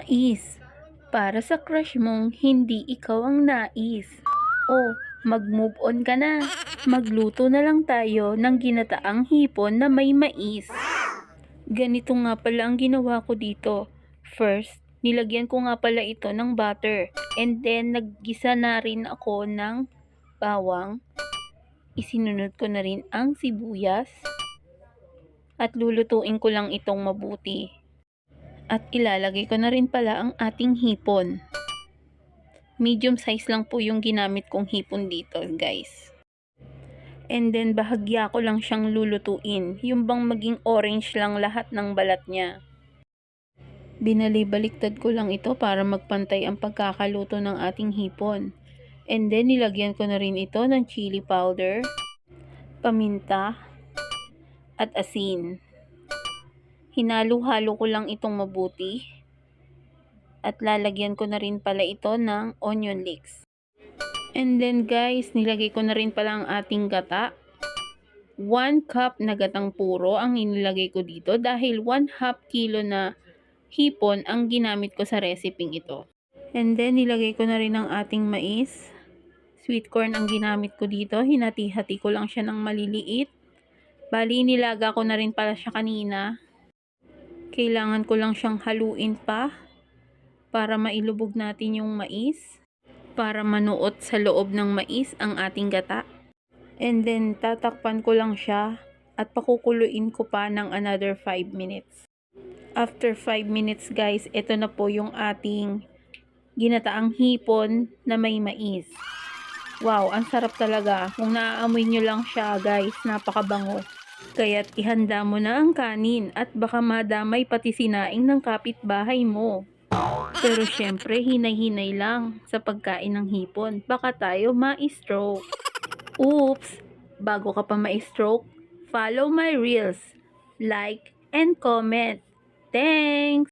Mais, para sa crush mong hindi ikaw ang nais. O, mag-move on ka na. Magluto na lang tayo ng ginataang hipon na may mais. Ganito nga pala ang ginawa ko dito. First, nilagyan ko nga pala ito ng butter. And then, naggisa na rin ako ng bawang. Isinunod ko na rin ang sibuyas. At lulutuin ko lang itong mabuti. At ilalagay ko na rin pala ang ating hipon. Medium size lang po yung ginamit kong hipon dito, guys. And then bahagya ko lang siyang lulutuin. Yung bang maging orange lang lahat ng balat niya. Binalibaliktad ko lang ito para magpantay ang pagkakaluto ng ating hipon. And then nilagyan ko na rin ito ng chili powder, paminta, at asin. Hinalo-halo ko lang itong mabuti. At lalagyan ko na rin pala ito ng onion leeks. And then guys, nilagay ko na rin pala ang ating gata. 1 cup na gatang puro ang inilagay ko dito dahil 1/2 kilo na hipon ang ginamit ko sa reseping ito. And then nilagay ko na rin ang ating mais. Sweet corn ang ginamit ko dito. Hinati-hati ko lang siya ng maliliit. Bali, nilaga ko na rin pala siya kanina. Kailangan ko lang siyang haluin pa para mailubog natin yung mais. Para manuot sa loob ng mais ang ating gata. And then, tatakpan ko lang siya at pakukuluin ko pa ng another 5 minutes. After 5 minutes guys, ito na po yung ating ginataang hipon na may mais. Wow, ang sarap talaga. Kung naaamoy nyo lang siya guys, napakabango. Kaya't ihanda mo na ang kanin at baka madamay pati sinaing ng kapitbahay mo. Pero syempre, hinay-hinay lang sa pagkain ng hipon. Baka tayo ma-stroke. Oops! Bago ka pa ma-stroke, follow my reels. Like and comment. Thanks!